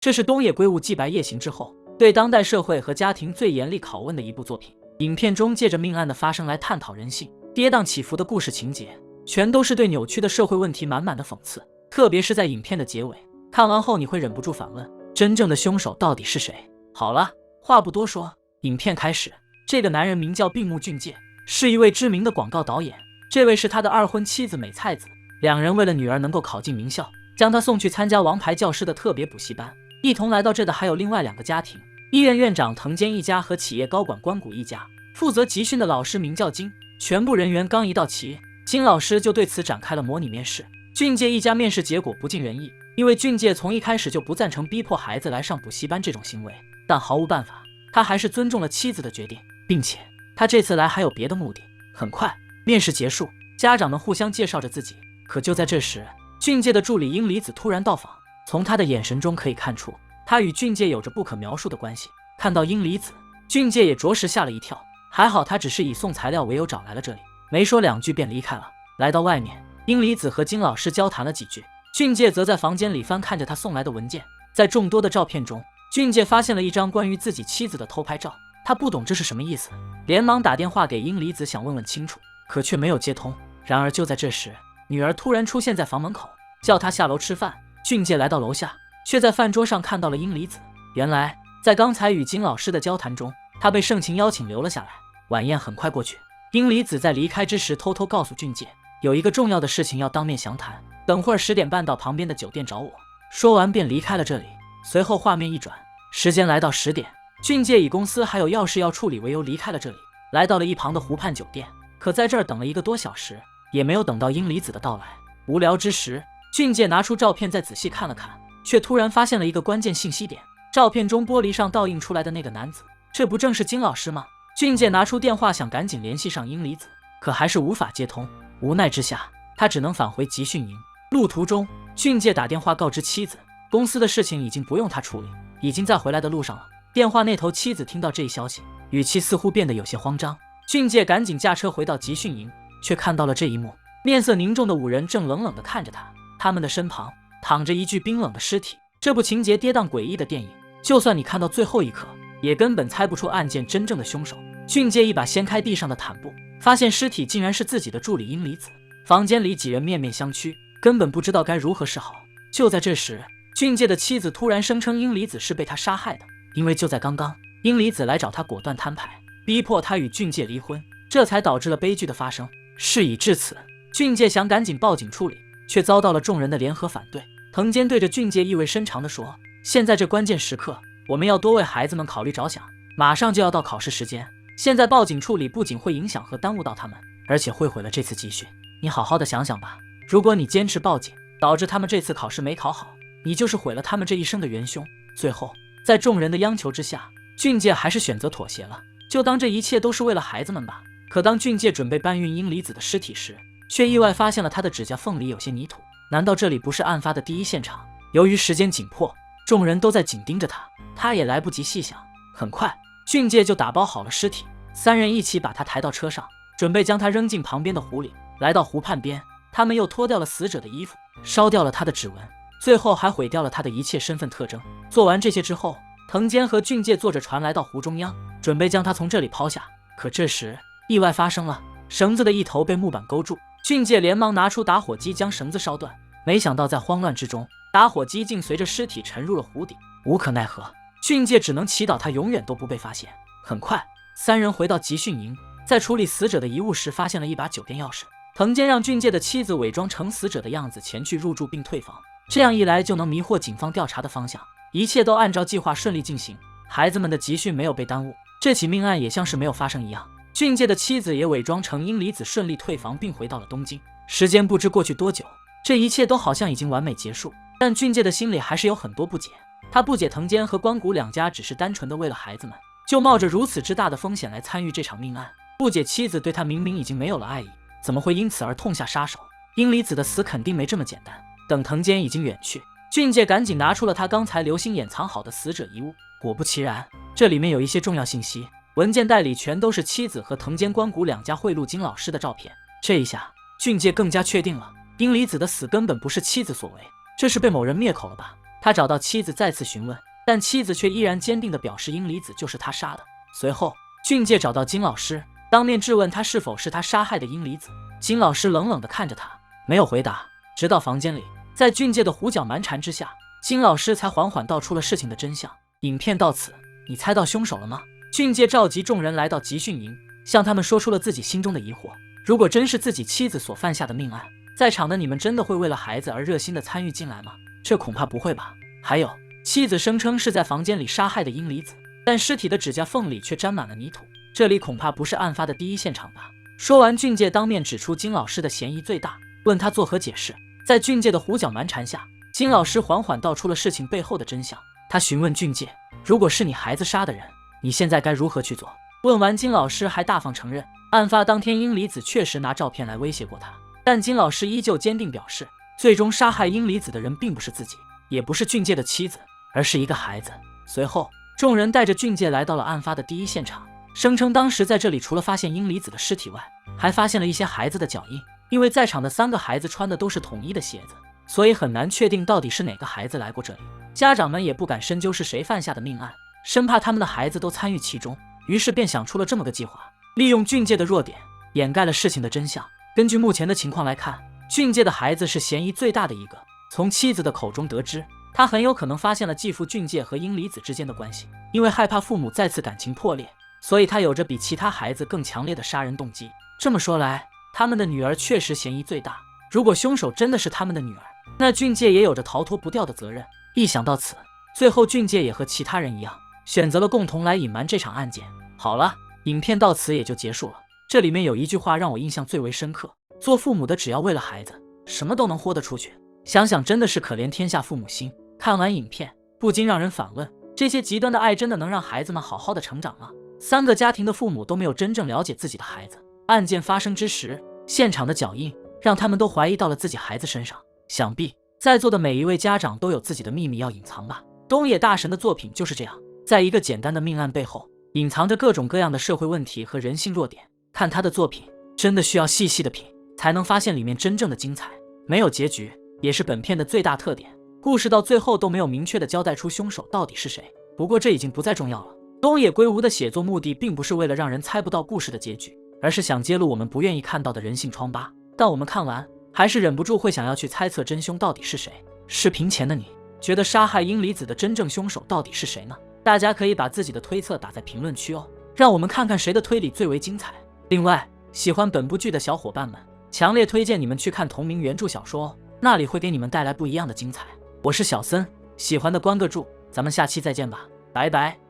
这是东野圭吾继《白夜行》之后对当代社会和家庭最严厉拷问的一部作品。影片中借着命案的发生来探讨人性，跌宕起伏的故事情节，全都是对扭曲的社会问题满满的讽刺。特别是在影片的结尾，看完后你会忍不住反问：真正的凶手到底是谁？好了，话不多说，影片开始。这个男人名叫病木俊介，是一位知名的广告导演。这位是他的二婚妻子美菜子，两人为了女儿能够考进名校，将她送去参加王牌教师的特别补习班。一同来到这的还有另外2个家庭，医院院长藤间一家和企业高管关谷一家。负责集训的老师名叫金，全部人员刚一到齐，金老师就对此展开了模拟面试。俊介一家面试结果不尽人意，因为俊介从一开始就不赞成逼迫孩子来上补习班这种行为，但毫无办法，他还是尊重了妻子的决定，并且他这次来还有别的目的。很快面试结束，家长们互相介绍着自己，可就在这时，俊介的助理英里子突然到访。从他的眼神中可以看出，他与俊介有着不可描述的关系。看到英里子，俊介也着实吓了一跳，还好他只是以送材料为由找来了这里，没说2句便离开了。来到外面，英里子和金老师交谈了几句，俊介则在房间里翻看着他送来的文件。在众多的照片中，俊介发现了一张关于自己妻子的偷拍照，他不懂这是什么意思，连忙打电话给英里子想问问清楚，可却没有接通。然而就在这时，女儿突然出现在房门口，叫他下楼吃饭。俊介来到楼下，却在饭桌上看到了英里子。原来在刚才与金老师的交谈中，他被盛情邀请留了下来。晚宴很快过去，英里子在离开之时偷偷告诉俊介，有一个重要的事情要当面详谈，等会儿10点半到旁边的酒店找我。说完便离开了这里。随后画面一转，时间来到10点，俊介以公司还有要事要处理为由离开了这里，来到了一旁的湖畔酒店。可在这儿等了1个多小时，也没有等到英里子的到来。无聊之时，俊介拿出照片再仔细看了看，却突然发现了一个关键信息点。照片中玻璃上倒映出来的那个男子，这不正是金老师吗？俊介拿出电话想赶紧联系上英里子，可还是无法接通。无奈之下，他只能返回集训营。路途中，俊介打电话告知妻子，公司的事情已经不用他处理，已经在回来的路上了。电话那头妻子听到这一消息，语气似乎变得有些慌张。俊介赶紧驾车回到集训营，却看到了这一幕。面色凝重的5人正冷冷地看着他，他们的身旁躺着一具冰冷的尸体。这部情节跌宕诡异的电影，就算你看到最后一刻，也根本猜不出案件真正的凶手。俊介一把掀开地上的毯布，发现尸体竟然是自己的助理英里子。房间里几人面面相觑，根本不知道该如何是好。就在这时，俊介的妻子突然声称英里子是被他杀害的，因为就在刚刚，英里子来找他果断摊牌，逼迫他与俊介离婚，这才导致了悲剧的发生。事已至此，俊介想赶紧报警处理，却遭到了众人的联合反对。藤间对着俊介意味深长地说，现在这关键时刻，我们要多为孩子们考虑着想，马上就要到考试时间，现在报警处理不仅会影响和耽误到他们，而且会毁了这次集训。你好好的想想吧，如果你坚持报警，导致他们这次考试没考好，你就是毁了他们这一生的元凶。最后，在众人的央求之下，俊介还是选择妥协了，就当这一切都是为了孩子们吧。可当俊介准备搬运英里子的尸体时，却意外发现了他的指甲缝里有些泥土。难道这里不是案发的第一现场？由于时间紧迫，众人都在紧盯着他，他也来不及细想。很快，俊介就打包好了尸体，3人一起把他抬到车上，准备将他扔进旁边的湖里。来到湖畔边，他们又脱掉了死者的衣服，烧掉了他的指纹，最后还毁掉了他的一切身份特征。做完这些之后，藤间和俊介坐着船来到湖中央，准备将他从这里抛下。可这时意外发生了，绳子的一头被木板勾住，俊介连忙拿出打火机将绳子烧断，没想到在慌乱之中，打火机竟随着尸体沉入了湖底。无可奈何，俊介只能祈祷他永远都不被发现。很快，3人回到集训营，在处理死者的遗物时发现了一把酒店钥匙。藤间让俊介的妻子伪装成死者的样子前去入住并退房，这样一来就能迷惑警方调查的方向。一切都按照计划顺利进行，孩子们的集训没有被耽误，这起命案也像是没有发生一样。俊介的妻子也伪装成英里子顺利退房并回到了东京。时间不知过去多久，这一切都好像已经完美结束，但俊介的心里还是有很多不解。他不解藤间和关谷两家只是单纯的为了孩子们，就冒着如此之大的风险来参与这场命案，不解妻子对他明明已经没有了爱意，怎么会因此而痛下杀手？英里子的死肯定没这么简单。等藤间已经远去，俊介赶紧拿出了他刚才留心掩藏好的死者遗物，果不其然，这里面有一些重要信息。文件袋里全都是妻子和藤间关谷两家贿赂金老师的照片。这一下，俊介更加确定了，英里子的死根本不是妻子所为，这是被某人灭口了吧？他找到妻子再次询问，但妻子却依然坚定地表示英离子就是他杀的。随后，俊介找到金老师，当面质问他是否是他杀害的英离子。金老师冷冷地看着他，没有回答。直到房间里，在俊介的胡搅蛮缠之下，金老师才缓缓道出了事情的真相。影片到此，你猜到凶手了吗？俊介召集众人来到集训营，向他们说出了自己心中的疑惑。如果真是自己妻子所犯下的命案，在场的你们真的会为了孩子而热心地参与进来吗？这恐怕不会吧。还有，妻子声称是在房间里杀害的英离子，但尸体的指甲缝里却沾满了泥土，这里恐怕不是案发的第一现场吧。说完，俊介当面指出金老师的嫌疑最大，问他作何解释。在俊介的胡搅蛮缠下，金老师缓缓道出了事情背后的真相。他询问俊介，如果是你孩子杀的人，你现在该如何去做？问完，金老师还大方承认，案发当天英离子确实拿照片来威胁过他，但金老师依旧坚定表示，最终杀害英离子的人并不是自己，也不是俊介的妻子，而是一个孩子。随后，众人带着俊介来到了案发的第一现场，声称当时在这里除了发现英离子的尸体外，还发现了一些孩子的脚印。因为在场的3个孩子穿的都是统一的鞋子，所以很难确定到底是哪个孩子来过这里。家长们也不敢深究是谁犯下的命案，生怕他们的孩子都参与其中，于是便想出了这么个计划，利用俊介的弱点掩盖了事情的真相。根据目前的情况来看，俊介的孩子是嫌疑最大的一个。从妻子的口中得知，他很有可能发现了继父俊介和英离子之间的关系，因为害怕父母再次感情破裂，所以他有着比其他孩子更强烈的杀人动机。这么说来，他们的女儿确实嫌疑最大。如果凶手真的是他们的女儿，那俊介也有着逃脱不掉的责任。一想到此，最后俊介也和其他人一样，选择了共同来隐瞒这场案件。好了，影片到此也就结束了。这里面有一句话让我印象最为深刻，做父母的只要为了孩子，什么都能豁得出去。想想真的是可怜天下父母心。看完影片，不禁让人反问，这些极端的爱真的能让孩子们好好的成长吗？3个家庭的父母都没有真正了解自己的孩子，案件发生之时，现场的脚印让他们都怀疑到了自己孩子身上。想必在座的每一位家长都有自己的秘密要隐藏吧。东野大神的作品就是这样，在一个简单的命案背后，隐藏着各种各样的社会问题和人性弱点。看他的作品，真的需要细细的品，才能发现里面真正的精彩。没有结局，也是本片的最大特点。故事到最后都没有明确的交代出凶手到底是谁。不过这已经不再重要了。东野圭吾的写作目的并不是为了让人猜不到故事的结局，而是想揭露我们不愿意看到的人性疮疤。但我们看完，还是忍不住会想要去猜测真凶到底是谁。视频前的你，觉得杀害英离子的真正凶手到底是谁呢？大家可以把自己的推测打在评论区哦，让我们看看谁的推理最为精彩。另外，喜欢本部剧的小伙伴们，强烈推荐你们去看同名原著小说哦，那里会给你们带来不一样的精彩。我是小森，喜欢的关个注，咱们下期再见吧，拜拜。